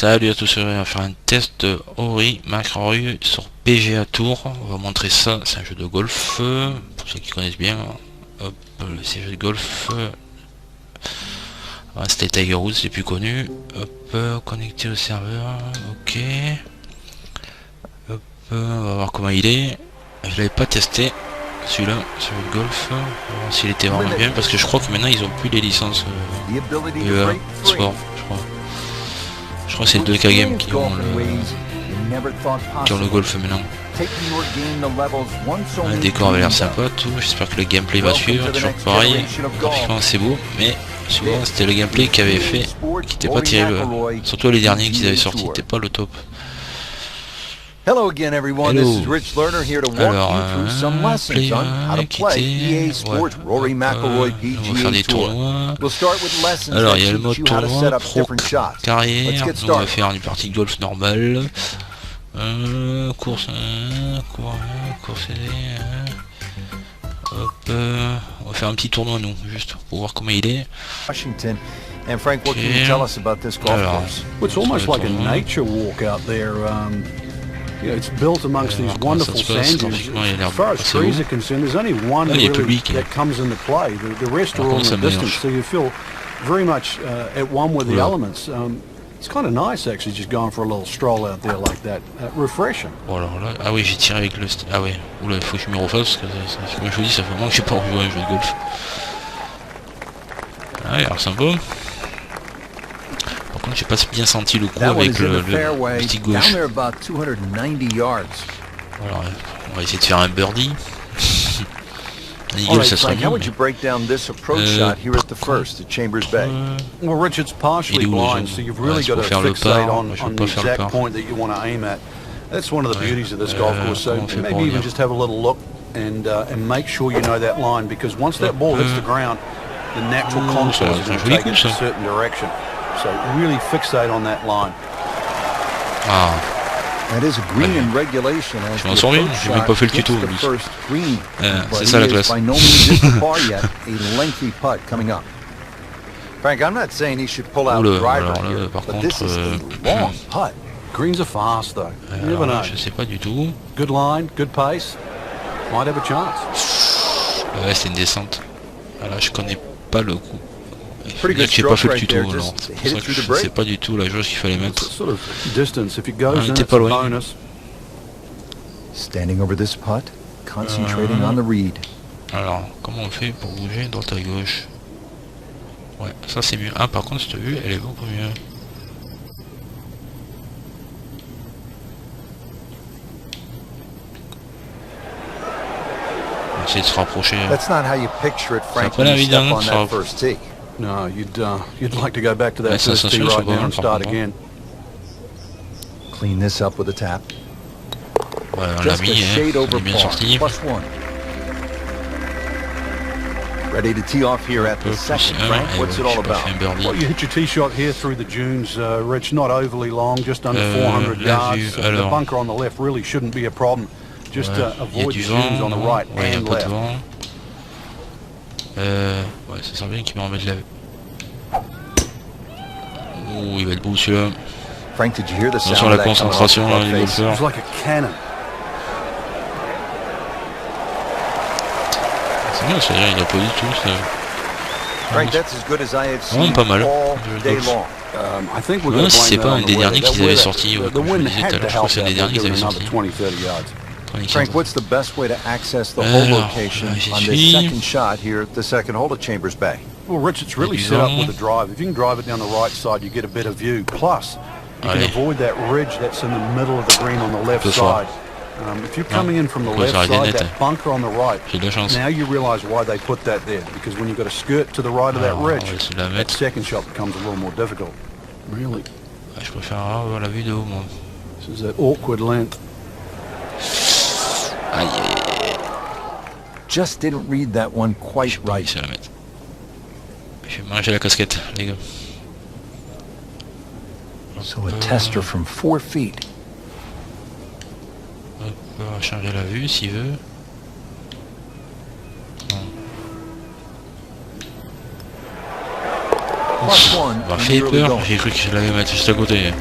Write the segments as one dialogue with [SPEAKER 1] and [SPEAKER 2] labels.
[SPEAKER 1] Salut à tous, on va faire un test de Rory McIlroy sur PGA Tour. On va montrer ça, c'est un jeu de golf, pour ceux qui connaissent bien. Hop, c'est un jeu de golf. Ah, c'était Tiger Woods, c'est plus connu. Hop, connecté au serveur, ok. Hop, on va voir comment il est. Je l'avais pas testé, celui-là, sur le golf. On va voir s'il était vraiment bien, parce que je crois que maintenant ils ont plus les licences sport, je crois. Je crois que c'est le 2K Game qui ont le golf maintenant. Le décor avait l'air sympa, tout. J'espère que le gameplay va suivre. Toujours pareil. Graphiquement c'est beau, mais souvent c'était le gameplay qui avait fait, qui était pas terrible. Surtout les derniers qu'ils avaient sortis, n'étaient pas le top.
[SPEAKER 2] Hello again, everyone. This is Rich Lerner here to walk you through some lessons on how to play EA Sports Rory McIlroy PGA Tour. We'll start with lessons that teach you how to set up different shots. Let's get started.
[SPEAKER 1] On va faire une partie de golf normale. Course, hop, on va faire un petit tournoi nous, juste pour voir comment il est.
[SPEAKER 2] Washington. And Frank, what can you tell us about this golf course?
[SPEAKER 3] It's almost like a nature walk out there. You know, it's built amongst these wonderful sand dunes. As far as trees are concerned, there's only one really that comes into play. The rest are all in the distance, so you feel very much at one with the elements. It's kind of nice actually, just going for a little stroll out there like that. Refreshing.
[SPEAKER 1] Oh alors là, ah oui, j'ai tiré avec le... Ah ouais, oula, il faut que je me refasse, parce que comme je vous dis, ça fait vraiment que j'ai pas rejoué à un jeu de golf. Ah ouais, alors sympa. Par contre, j'ai pas bien senti le coup avec le petit gauche. Voilà, on va essayer de faire un birdie. Un eagle, ça sera mieux.
[SPEAKER 2] How would you break down this approach shot here at the first at Chambers Bay?
[SPEAKER 3] Well, Richard's partially blind, so you've really got to fixate on the exact point that you want to aim at. That's one of the beauties of this golf course. So maybe even just have a little look and make sure you know that line, because once that ball hits the ground, the natural contours are going to take it in a certain direction. So really fixate on that line.
[SPEAKER 1] Ah.
[SPEAKER 2] That is a green in regulation.
[SPEAKER 1] Je m'en sors bien, j'ai même pas fait le tuto. C'est ça la classe.
[SPEAKER 2] By no means hit the par yet. A lengthy putt coming up. Frank, I'm not saying he should pull out driver here, but this is a long putt.
[SPEAKER 3] Greens are fast though. You never know.
[SPEAKER 1] Je sais pas du tout.
[SPEAKER 3] Good line, good pace. Might have a chance.
[SPEAKER 1] Ouais, c'est une descente. Voilà, je connais pas le coup. J'ai pas fait le tuto, alors c'est pour ça que je sais pas du tout la jauge qu'il fallait mettre. On était pas loin.
[SPEAKER 2] Standing over this putt, concentrating on the read.
[SPEAKER 1] Alors, comment on fait pour bouger droite à gauche? Ouais, ça c'est mieux. Ah, par contre, cette vue, elle est beaucoup mieux. On va essayer de se rapprocher. C'est pas évident de se rapprocher.
[SPEAKER 3] No, you'd like to go back to that first tee right now and start again.
[SPEAKER 2] Clean this up with a tap.
[SPEAKER 1] Ouais, on l'a mis, on est bien sorti.
[SPEAKER 2] Ready to tee off here at the second, Frank. What's it all about?
[SPEAKER 3] Well, you hit your tee shot here through the dunes, Rich, not overly long, just under 400 yards. The bunker on the left really shouldn't be a problem. Just avoid the dunes on the right and left.
[SPEAKER 1] Ouais, ça sert bien qu'il me remette la... Oh, il va être beau celui-là. Attention à la concentration là, les golfeurs. C'est bien, c'est-à-dire il a pas du tout ça. Vraiment pas mal. Non, si c'est pas un des derniers qu'ils avaient sorti, comme je le disais tout à l'heure, je crois que c'est un des derniers qu'ils avaient sorti.
[SPEAKER 2] Frank, what's the best way to access the hole location on this second shot here at the second hole at Chambers Bay?
[SPEAKER 3] Well, Rich, it's really set up with a drive. If you can drive it down the right side, you get a better view. Plus, you can avoid that ridge that's in the middle of the green on the left side. If you're coming in from the left side, that bunker on the right, now you realize why they put that there. Because when you've got a skirt to the right of that ridge, that second shot becomes a little more difficult. Really?
[SPEAKER 1] Je préfère avoir la vue de haut, moi.
[SPEAKER 3] This is that awkward length.
[SPEAKER 1] Aïe, aïe, aïe.
[SPEAKER 2] Just didn't read that one quite right.
[SPEAKER 1] Je vais manger la casquette, les gars.
[SPEAKER 2] So a tester from 4 feet.
[SPEAKER 1] Hop, on va changer la vue s'il veut. Non. m'a fait peur, j'ai cru que je l'avais mettre juste à côté.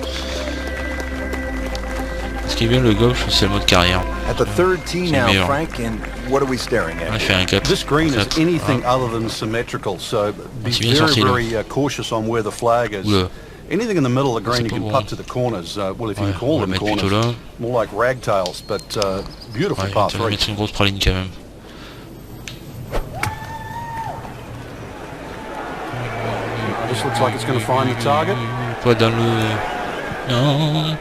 [SPEAKER 1] Ce qui est bien le golf, c'est le mode carrière. C'est meilleur. Je fais un 4.
[SPEAKER 3] This green is anything other than symmetrical, so be very cautious on where the flag is. Anything in the middle of the green you can putt to the corners. Well, if you can call them corners, more like ragtails, but beautiful par 3.
[SPEAKER 1] Mettre une grosse praline quand même.
[SPEAKER 3] This looks like it's going to find the target.
[SPEAKER 1] Pas dans le... Non.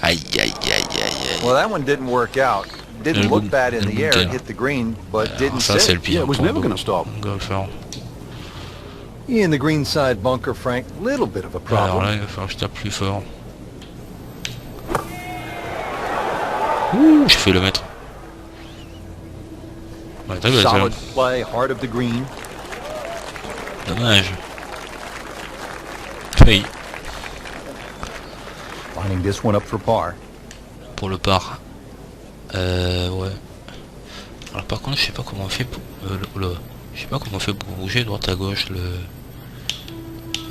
[SPEAKER 1] Aïe aïe aïe aïe aïe.
[SPEAKER 2] Well, that one didn't work out. Didn't look bad in the air, hit the green, but didn't
[SPEAKER 1] ça c'est le
[SPEAKER 2] sit.
[SPEAKER 1] pire.
[SPEAKER 3] Yeah, it was never going to stop.
[SPEAKER 1] Golfeur.
[SPEAKER 2] In the green side bunker, Frank, little bit of a problem.
[SPEAKER 1] Alors là, il va falloir que je tape plus fort. Ouh, j'ai fait le mettre. Ouais, t'as vu,
[SPEAKER 2] solid play, heart of the green.
[SPEAKER 1] Dommage. Oui.
[SPEAKER 2] Finding this one up for par.
[SPEAKER 1] Pour le par. Ouais. Alors par contre, je sais pas comment on fait pour... je sais pas comment on fait pour bouger droite à gauche le...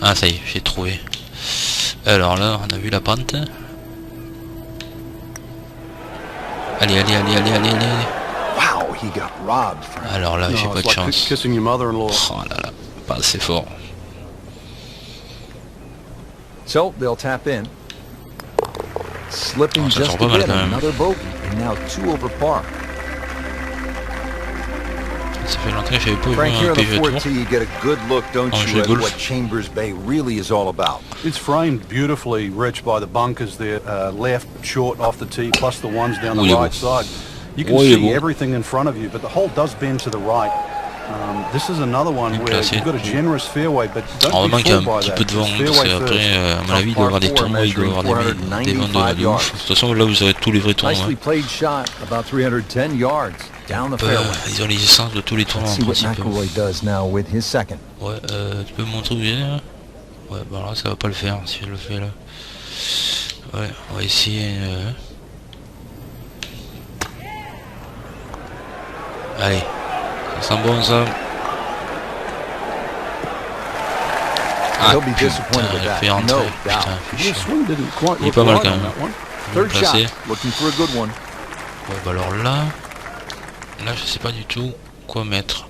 [SPEAKER 1] Ah ça y est, j'ai trouvé. Alors là, on a vu la pente. Allez, allez, allez, allez, allez, allez.
[SPEAKER 2] Wow, he got robbed, Frank.
[SPEAKER 1] Alors là, j'ai pas de chance.
[SPEAKER 3] Kissing your mother-in-law.
[SPEAKER 1] Oh là là, pas assez fort.
[SPEAKER 2] So they'll tap in. Slipping
[SPEAKER 1] ça
[SPEAKER 2] just
[SPEAKER 1] sort pas mal quand même.
[SPEAKER 2] another bogey, and now 2 over par.
[SPEAKER 1] Ça fait longtemps que j'avais pas
[SPEAKER 2] Frank,
[SPEAKER 1] vu
[SPEAKER 2] here
[SPEAKER 1] un
[SPEAKER 2] on the
[SPEAKER 1] PGA Tour.
[SPEAKER 2] 4T, you get a good look, don't
[SPEAKER 1] En
[SPEAKER 2] you,
[SPEAKER 1] jeu
[SPEAKER 2] at
[SPEAKER 1] golf.
[SPEAKER 2] what Chambers Bay really is all about.
[SPEAKER 3] It's framed beautifully, Rich, by the bunkers there, left, short, off the tee, plus the ones down the right side. You can see everything in front of you, but the hole does bend to the right. This is another one where you've got a generous fairway, but don't be fooled by that.
[SPEAKER 1] Un petit peu de vent, parce qu'après, à mon avis, il doit y avoir des tournois, il doit y avoir des vents de ouf. De toute façon, là, vous aurez tous les vrais tournois.
[SPEAKER 2] Nicely played shot, about 310 yards down the fairway.
[SPEAKER 1] Ils ont les essences de tous les tournois en
[SPEAKER 2] See what
[SPEAKER 1] principe.
[SPEAKER 2] Mcllroy does now with his second.
[SPEAKER 1] Ouais, tu peux me montrer où il est là? Ouais, bah là, ça va pas le faire si je le fais là. Ouais, on va essayer. Allez, ça sent bon ça. Ah
[SPEAKER 2] He'll be
[SPEAKER 1] putain,
[SPEAKER 2] disappointed with
[SPEAKER 1] il a
[SPEAKER 2] that,
[SPEAKER 1] fait rentrer,
[SPEAKER 2] no
[SPEAKER 1] putain,
[SPEAKER 2] doubt.
[SPEAKER 1] fait
[SPEAKER 3] The
[SPEAKER 1] chier.
[SPEAKER 3] swing didn't quite
[SPEAKER 1] Il est
[SPEAKER 3] look
[SPEAKER 1] pas mal
[SPEAKER 3] right
[SPEAKER 1] quand
[SPEAKER 3] on
[SPEAKER 1] même.
[SPEAKER 3] that one.
[SPEAKER 2] Third shot,
[SPEAKER 1] Placé.
[SPEAKER 2] looking for a good one.
[SPEAKER 1] Ouais, bah alors là, je sais pas du tout quoi mettre.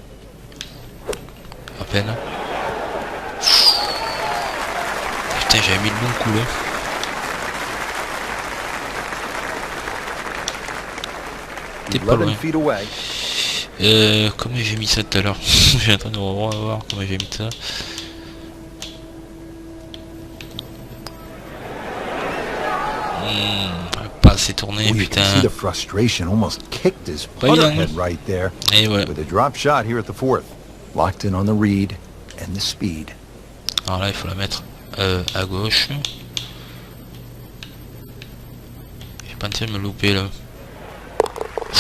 [SPEAKER 1] À peine. Putain, j'avais mis le bon coup là. T'es pas
[SPEAKER 2] 11
[SPEAKER 1] loin.
[SPEAKER 2] feet away.
[SPEAKER 1] Comment j'ai mis ça tout à l'heure? J'ai en train de revoir comment j'ai mis ça. Pas assez tourné,
[SPEAKER 2] Oh, you
[SPEAKER 1] putain.
[SPEAKER 2] can see the frustration almost kicked his
[SPEAKER 1] Pas
[SPEAKER 2] putter
[SPEAKER 1] évident.
[SPEAKER 2] head right there.
[SPEAKER 1] Et ouais.
[SPEAKER 2] With a drop shot here at the 4th. Locked in on the read and the speed.
[SPEAKER 1] Alors là, il faut la mettre à gauche. J'ai pas intérêt de me louper là.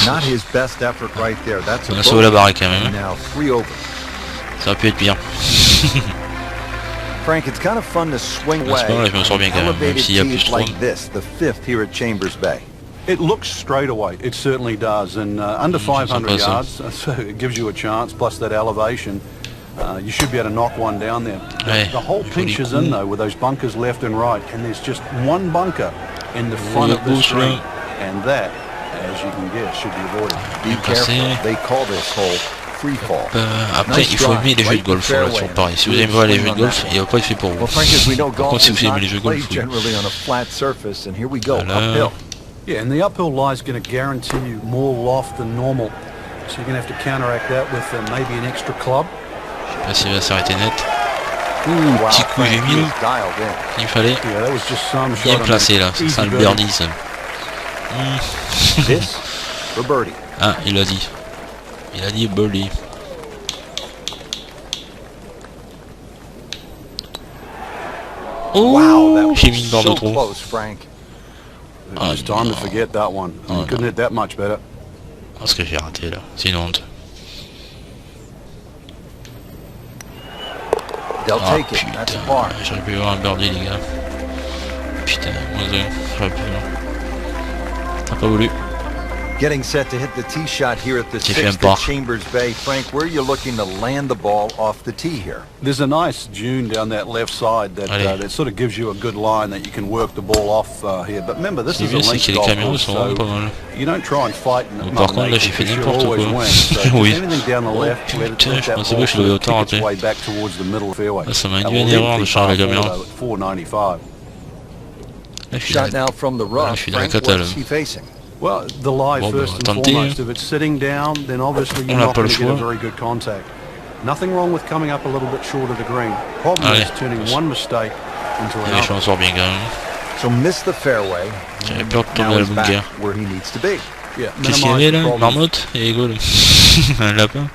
[SPEAKER 2] Not his best effort right there. That's
[SPEAKER 1] On
[SPEAKER 2] a
[SPEAKER 1] a sauvé la barre quand
[SPEAKER 2] bogey.
[SPEAKER 1] même.
[SPEAKER 2] Now 3 over.
[SPEAKER 1] Ça aurait pu être pire.
[SPEAKER 2] Frank, it's kind of fun to swing
[SPEAKER 1] Là, c'est pas
[SPEAKER 2] away.
[SPEAKER 1] vrai, je me sors bien quand même, même s'il y a plus 3.
[SPEAKER 2] Like this, the 5th here at Chambers Bay.
[SPEAKER 3] It looks straight away, it certainly does, and under 500 yards, so it gives you a chance, plus that elevation. You should be able to knock one down there. The whole pinch is in though, with those bunkers left and right, and there's just one bunker in the front of the screen, and that, as you can guess, should be avoided.
[SPEAKER 2] Be careful, they call this hole free fall.
[SPEAKER 1] Après, il faut aimer les jeux de golf, là, toujours pareil. Si vous aimez pas les jeux de golf, il va pas être fait pour vous.
[SPEAKER 2] Well, Frank, as we know,
[SPEAKER 1] Par contre,
[SPEAKER 2] golf
[SPEAKER 1] si
[SPEAKER 2] is
[SPEAKER 1] vous aimez
[SPEAKER 2] not
[SPEAKER 1] les jeux de golf,
[SPEAKER 2] played generally on a flat surface, and here we go,
[SPEAKER 1] Voilà.
[SPEAKER 2] uphill.
[SPEAKER 3] Yeah, and the uphill lie is going to guarantee you more loft than normal, so you're going to have to counteract that with maybe an extra club.
[SPEAKER 1] Je sais pas s'il va s'arrêter net.
[SPEAKER 2] Wow,
[SPEAKER 1] Petit coup j'ai
[SPEAKER 2] Frank,
[SPEAKER 1] mis.
[SPEAKER 2] he's dialed in.
[SPEAKER 1] Il fallait.
[SPEAKER 3] Yeah, that was just some
[SPEAKER 1] Bien
[SPEAKER 3] shot.
[SPEAKER 1] placé là, ça sent le birdie ça.
[SPEAKER 2] This for birdie.
[SPEAKER 1] Ah, il a dit. Il a dit birdie.
[SPEAKER 2] Wow, that
[SPEAKER 1] Oh,
[SPEAKER 2] was
[SPEAKER 1] j'ai mis une barre de
[SPEAKER 2] so
[SPEAKER 1] trop.
[SPEAKER 2] close, Frank.
[SPEAKER 3] It was time to forget that one. You couldn't hit that much better.
[SPEAKER 1] Parce que j'ai raté là, c'est une honte.
[SPEAKER 2] They'll
[SPEAKER 1] Ah
[SPEAKER 2] take it. That's a
[SPEAKER 1] putain,
[SPEAKER 2] par.
[SPEAKER 1] j'aurais pu avoir un birdie les gars. Putain, moi j'aurais pu. T'as pas voulu.
[SPEAKER 2] Getting set to hit the tee shot here at the 6th at Chambers Bay. Frank, where are you looking to land the ball off the tee here?
[SPEAKER 3] There's a nice dune down that left side that sort of gives you a good line that you can work the ball off here. But remember, this is a length golf course, so you don't try and fight in the
[SPEAKER 1] par contre, là, j'ai fait n'importe quoi. Oui. Oh putain, je pensais pas que je l'avais autant raté. Ah, ça m'a induit une erreur de charger la caméra. Là, je suis dans la cata, là.
[SPEAKER 3] Well, the lie first and foremost, if it's sitting down, then obviously you're not going to get a very good contact. Nothing wrong with coming up a little bit short of the green. Problem is turning one mistake into another.
[SPEAKER 1] Je m'en sors bien quand même.
[SPEAKER 2] So miss the fairway.
[SPEAKER 1] J'avais peur de tomber à la bunker.
[SPEAKER 2] Where he needs to be.
[SPEAKER 1] Qu'est-ce qu'il y avait là? Une marmotte et Ego, un lapin.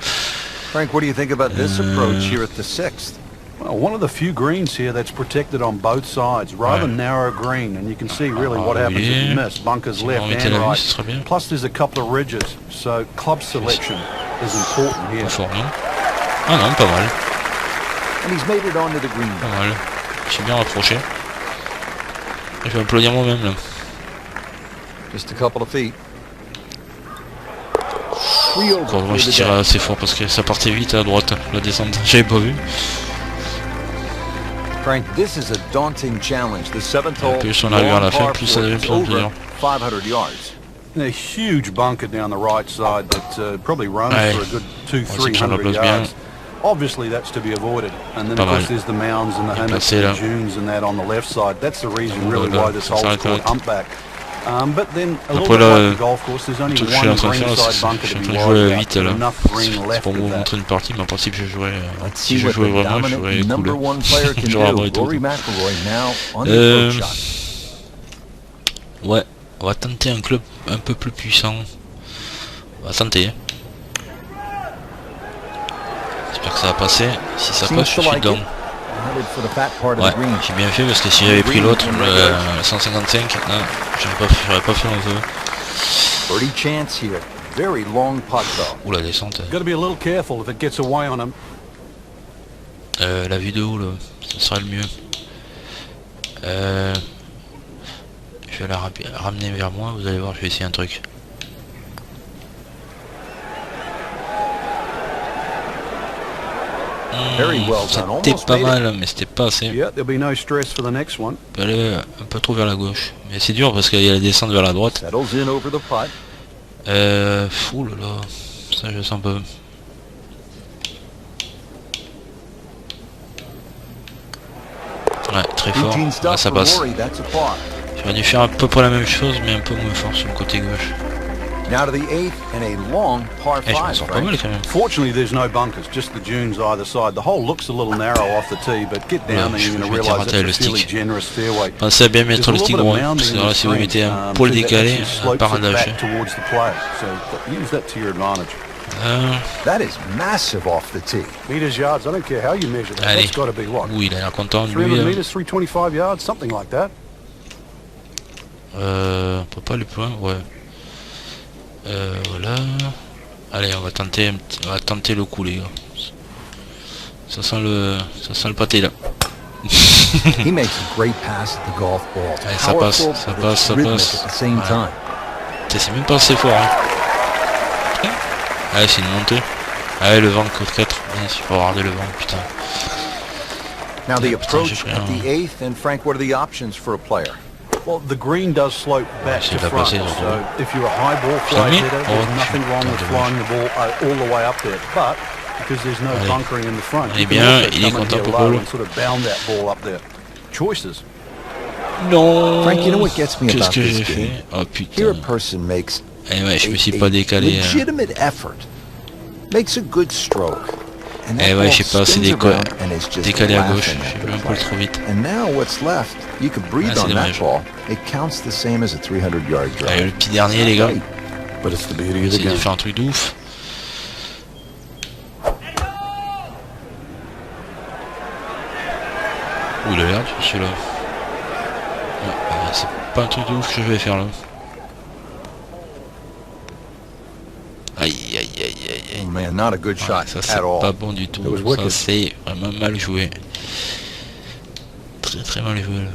[SPEAKER 2] Frank, what do you think about this approach here at the 6th?
[SPEAKER 3] Well, one of the few greens here that's protected on both sides, rather narrow green, and you can see really what happens if you miss. Bunkers left and right. Plus there's a couple of ridges, so club selection is important here.
[SPEAKER 1] Ah non, pas mal.
[SPEAKER 2] And he's made it onto the green.
[SPEAKER 1] Pas mal. J'ai bien rapproché. Je vais applaudir moi-même là.
[SPEAKER 2] Just a couple of feet.
[SPEAKER 1] Moi je tirais assez fort parce que ça partait vite à droite, la descente. J'avais pas vu.
[SPEAKER 2] Frank, this is a daunting challenge. The 7th hole,
[SPEAKER 1] plus on arrive à la fin, plus ça devient plus dur.
[SPEAKER 2] 500 yards.
[SPEAKER 3] A huge bunker down the right side that probably runs for a good 200-300 yards. Obviously that's to be avoided. And then of course there's the mounds and the hammocks and the dunes and that on the left side. That's the reason really why this hole is called humpback. But then a little bit like the golf course, there's only one greenside bunker to be wide out, enough green left
[SPEAKER 1] pour vous montrer une partie, mais en principe je jouerais. Si je jouais vraiment, je jouerais cool. Genre Rory McIlroy now on the approach shot. Ouais, on va tenter un club un peu plus puissant. On va tenter. J'espère que ça va passer. Si ça passe, je suis dedans. Ouais, j'ai bien fait parce que si j'avais pris l'autre, le 155, j'aurais pas fait un peu. Ouh la descente. La vue de haut là, ça serait le mieux. Je vais la ramener vers moi, vous allez voir, je vais essayer un truc. C'était pas mal, mais c'était pas assez. On peut aller un peu trop vers la gauche. Mais c'est dur parce qu'il y a la descente vers la droite. Fou là là, ça je sens pas. Ouais, très fort. Ah, ça passe. J'aurais dû faire à peu près la même chose, mais un peu moins fort sur le côté gauche.
[SPEAKER 2] Now to the 8th and a long par 5.
[SPEAKER 3] Fortunately, there's no bunkers, just the dunes either side. The hole looks a little narrow off the tee, but get down there, you're going to realize it's a fairly generous fairway.
[SPEAKER 1] Pensez à bien mettre le stick droit, parce que là, si vous mettez un poil décalé, un paramètre.
[SPEAKER 3] Use that to your advantage.
[SPEAKER 2] That is massive off the tee.
[SPEAKER 3] Meters, yards, I don't care how you measure that. That's got to be what?
[SPEAKER 1] Oui, il a l'air content.
[SPEAKER 3] 300 meters, 325 yards, something like that.
[SPEAKER 1] On peut pas aller plus loin, ouais. Voilà. Allez, on va tenter le coup, les gars. Ça sent le pâté là.
[SPEAKER 2] He makes a great pass at the golf ball.
[SPEAKER 1] Allez, ça passe. Voilà. C'est même pas assez fort. Hein. Allez, c'est une montée. Allez, le vent, code 4. Il faut regarder le vent, putain.
[SPEAKER 2] Now the approach at the 8th, and Frank, what are the options for a player?
[SPEAKER 3] Well, the green does slope back to front, so if you're a high ball flight hitter, there's nothing wrong with flying the ball all the way up there. But because there's no bunkering in the front, you can also come in here low and sort of bound that ball up there. Choices.
[SPEAKER 1] Non.
[SPEAKER 2] Frank, you know what gets me about this game?
[SPEAKER 1] Oh putain.
[SPEAKER 2] Here a person makes
[SPEAKER 1] je me suis pas décalé.
[SPEAKER 2] Legitimate effort, makes a good stroke.
[SPEAKER 1] Ouais, je sais pas, c'est décalé à gauche, j'ai vu un peu trop vite. C'est dommage. Allez, le petit dernier, les gars. On va essayer de faire un truc de ouf. Ouh, il a l'air dur celui-là. C'est pas un truc de ouf que je vais faire là. Aïe aïe aïe aïe aïe.
[SPEAKER 2] Oh man, not a good shot.
[SPEAKER 1] Ça c'est pas bon du tout. Ça c'est vraiment mal joué. Très très mal joué là.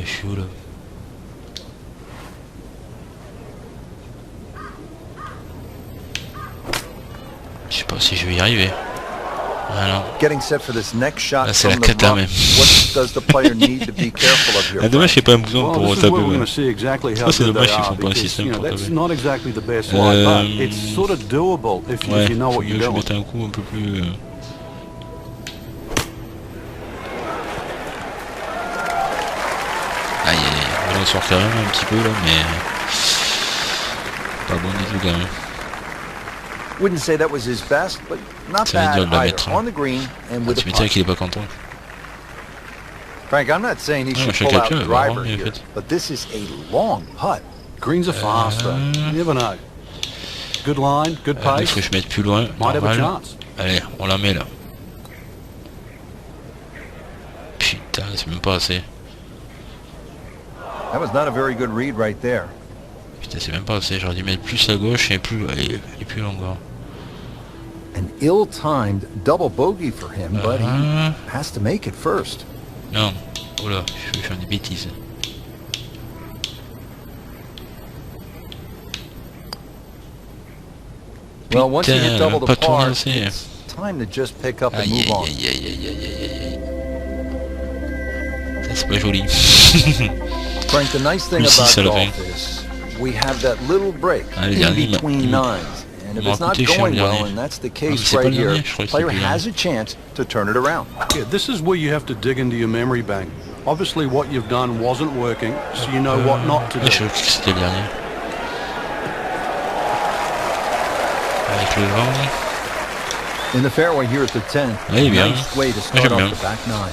[SPEAKER 1] Je suis où là? pas si je vais y arriver. Alors.
[SPEAKER 2] Là
[SPEAKER 1] c'est la cata même. Ah, dommage qu'il n'y ait pas un bouton pour taper. Ouais. Ça c'est dommage qu'ils font pas un système pour taper. Ouais, faut mieux que je mette un coup un peu plus... Aïe aïe aïe, on sort quand même un petit peu là, mais... Pas bon du tout quand même.
[SPEAKER 2] Wouldn't say that was his best, but not bad either. On the green and with a putt.
[SPEAKER 1] Qu'il est pas content.
[SPEAKER 2] Frank, I'm not saying he should pull out the driver here, but this is a long putt.
[SPEAKER 3] Greens are faster. You never know. Good line, good pace.
[SPEAKER 1] Il faut que je mette plus loin.
[SPEAKER 3] Might have a chance.
[SPEAKER 1] Allez, on la met là. Putain, c'est même pas assez.
[SPEAKER 2] That was not a very good read right there.
[SPEAKER 1] Putain, c'est même pas assez, j'aurais dû mettre plus à gauche et plus long encore.
[SPEAKER 2] An ill-timed double bogey for him, but he has to make it first.
[SPEAKER 1] Non, oh là, je vais faire des bêtises.
[SPEAKER 2] Well, once you hit double the par,
[SPEAKER 1] it's
[SPEAKER 2] time to just pick up and move on.
[SPEAKER 1] C'est pas joli.
[SPEAKER 2] Frank, the nice thing about golf is we have that little break in between nines, and if it's not going well, and that's the case right here, the player has a chance to turn it around.
[SPEAKER 3] Yeah, this is where you have to dig into your memory bank. Obviously, what you've done wasn't working, so you know what not to do.
[SPEAKER 1] Je crois que c'était le dernier. Avec le vent.
[SPEAKER 2] In the fairway here at the 10th, nice way to start off the back nine.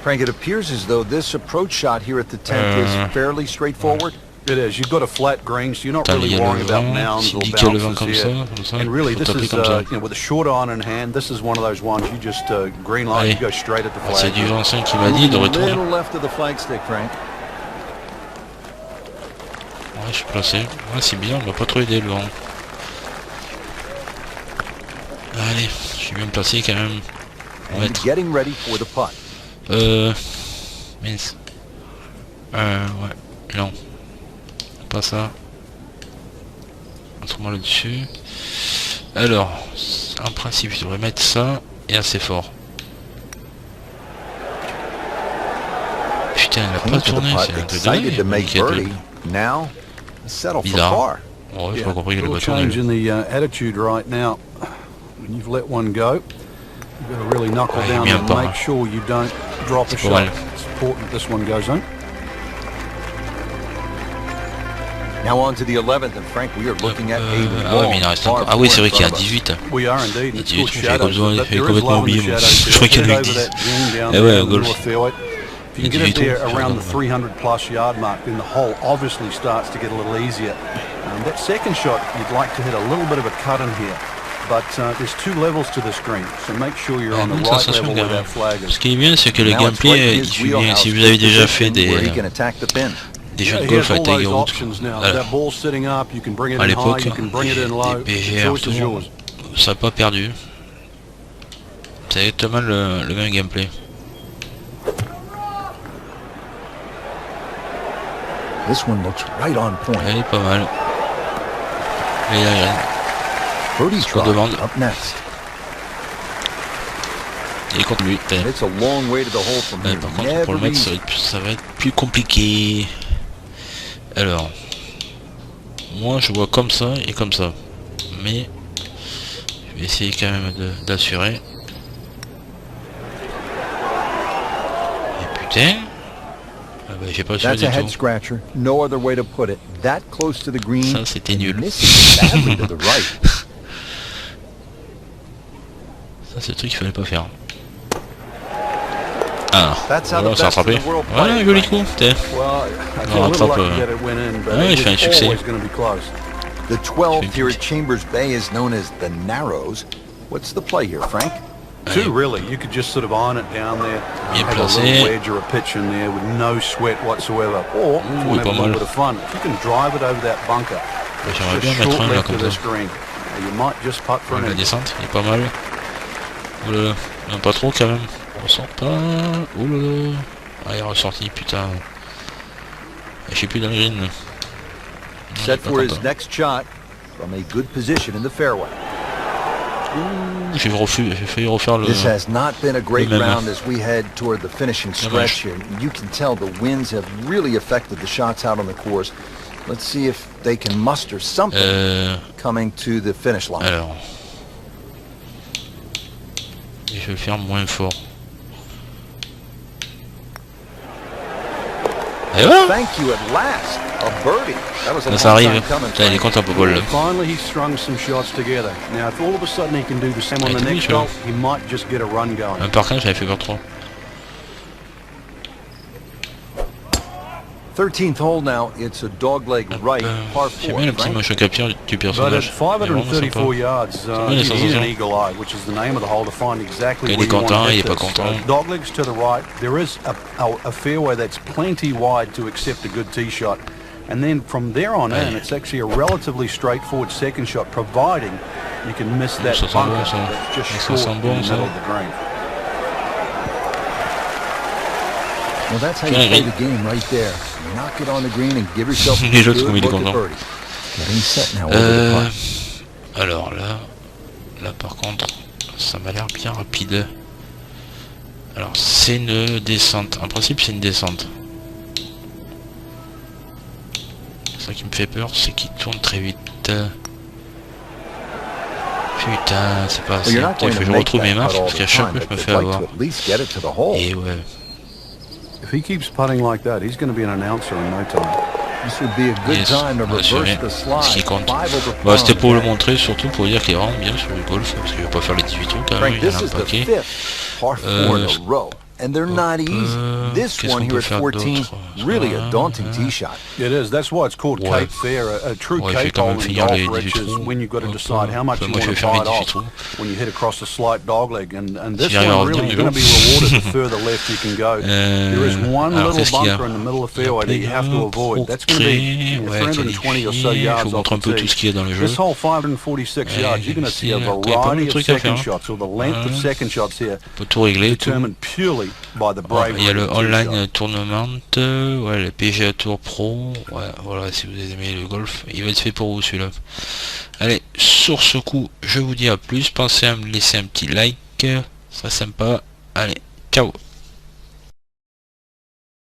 [SPEAKER 2] Frank, it appears as though this approach shot here at the 10th is fairly straightforward.
[SPEAKER 3] It is. You've got a flat green, so you're not really worrying about mounds or bounces here. And really, this is, you know, with a short iron in hand, this is one of those ones you just green light, you go straight at the flag.
[SPEAKER 1] C'est du vent 5 qui m'a dit de retourner.
[SPEAKER 2] Little left of the flag stick, Frank.
[SPEAKER 1] Ouais, je suis placé. Ouais, c'est bien, on va pas trop aider le vent. Allez, je suis bien placé quand même.
[SPEAKER 2] And getting ready for the putt.
[SPEAKER 1] Mince. Ouais, non. Pas ça. Montre-moi là-dessus. Alors, en principe, je devrais mettre ça et assez fort. Putain, elle a pas tourné, c'est un peu dingue. Bizarre. Bon, j'ai pas compris qu'elle a pas tourné.
[SPEAKER 3] You've let one go. You've got to really knuckle down and make sure you don't drop a shot. It's important that this one goes in.
[SPEAKER 2] Now on to the 11th, and Frank, we are looking at a long par.
[SPEAKER 1] Ah oui, c'est vrai qu'il y a 18.
[SPEAKER 3] We are indeed.
[SPEAKER 1] It's good shadows. J'ai complètement oublié. Je crois qu'il y en a 10. Eh ouais, au golf.
[SPEAKER 3] If you can get it there around the 300 plus yard mark, then the hole obviously starts to get a little easier. That second shot, you'd like to hit a little bit of a cut in here. But there's two levels to this green, so make sure you're on the right level where that flag is.
[SPEAKER 1] Ce qui est bien, c'est que le gameplay, il suit bien. Si vous avez déjà fait des jeux de golf avec Tiger Woods, à l'époque, des PGA Tour, ça n'a pas perdu. C'est exactement le même gameplay.
[SPEAKER 2] This one looks right on point.
[SPEAKER 1] Elle est pas mal. Et la graine.
[SPEAKER 2] Birdie's
[SPEAKER 1] je demande.
[SPEAKER 2] up next.
[SPEAKER 1] Et contre lui.
[SPEAKER 2] It's a long way to the hole from here.
[SPEAKER 1] Par contre, pour le mettre, ça va être plus compliqué. Alors, moi je vois comme ça et comme ça. Mais je vais essayer quand même d'assurer. Et putain. Ah bah, j'ai pas assuré du tout. Ça c'était nul. Ça c'est le truc qu'il fallait pas faire. Ah, voilà, on s'est rattrapé. Voilà, joli coup, putain. On rattrape. Ouais, il fait un succès.
[SPEAKER 2] The 12th here at Chambers Bay is known as the Narrows. What's the play here, Frank?
[SPEAKER 3] Two, really. You could just sort of iron it down there, have a little wedge or a pitch in there with no sweat whatsoever. Or, if you want to have a little bit of fun, if you can drive it over that bunker,
[SPEAKER 1] j'aimerais bien mettre un là comme ça.
[SPEAKER 3] You might just putt for an
[SPEAKER 1] la descente, il est pas mal. Oulala, non pas trop quand même. On ressort pas. Oulala. Ah, il est ressorti, putain. Je sais plus dans le green.
[SPEAKER 2] Set for his next shot from a good position in the fairway.
[SPEAKER 1] J'ai failli refaire le...
[SPEAKER 2] This has not been a great round as we head toward the finishing stretch here. You can tell the winds have really affected the shots out on the course. Let's see if they can muster something coming to the finish line.
[SPEAKER 1] Alors, je vais le faire moins fort. Et voilà.
[SPEAKER 2] Thank you at last. A birdie. That was a
[SPEAKER 1] Ça
[SPEAKER 2] long
[SPEAKER 1] arrive.
[SPEAKER 2] time coming.
[SPEAKER 1] Putain, il est content pour bol là.
[SPEAKER 3] Finally, he strung some shots together. Now, if all of a sudden he can do the same on the next hole, he might just get a run going.
[SPEAKER 1] Un par 15, j'avais fait par 3.
[SPEAKER 2] 13th hole now. It's a dogleg right, par 4.
[SPEAKER 1] J'aime bien le petit motion capture du personnage.
[SPEAKER 3] But at 534 yards, you need an eagle eye, which is the name of the hole, to find exactly where you want to hit this. Doglegs to the right. There is a fairway that's plenty wide to accept a good tee shot. And then from there on in, it's actually a relatively straightforward second shot, providing you can miss that bunker that's just short in the middle of the green.
[SPEAKER 2] Well, that's how you play the game right there. Knock it on the green and give yourself a good look at birdie. Getting set now over the putt.
[SPEAKER 1] Alors là par contre, ça m'a l'air bien rapide. Alors c'est une descente. En principe c'est une descente. Ça qui me fait peur, c'est qu'il tourne très vite. Putain, c'est pas assez. Il faut que je retrouve mes marques parce qu'à chaque fois je me fais avoir. Et ouais.
[SPEAKER 3] If he keeps putting like that, he's going to be an announcer in no time.
[SPEAKER 2] This would be a good time to reverse the slide.
[SPEAKER 1] Ce qui compte. Bah, c'était pour le montrer, surtout pour dire qu'il est vraiment bien sur le golf, parce qu'il va pas faire les 18 trous quand même, il y en a un paquet.
[SPEAKER 2] And they're not easy. This one here at 14, really a daunting tee shot.
[SPEAKER 3] It is. That's why it's called Cape Fair. A true Cape hole in golf, Rich, is when you've got to decide how much you want to bite off when you hit across a slight dogleg. And this one really is going to be rewarded the further left you can go. There is one little bunker in the middle of the fairway that you have to avoid. That's going to be 320 or so yards off the tee. This whole 546 yards, you're going to see a variety of second shots, or the length of second shots here, determined purely.
[SPEAKER 1] Il y a le online tournament, ouais, le PGA Tour Pro, ouais, voilà, si vous aimez le golf, il va être fait pour vous celui-là. Allez, sur ce coup, je vous dis à plus, pensez à me laisser un petit like, ça serait sympa. Allez, ciao.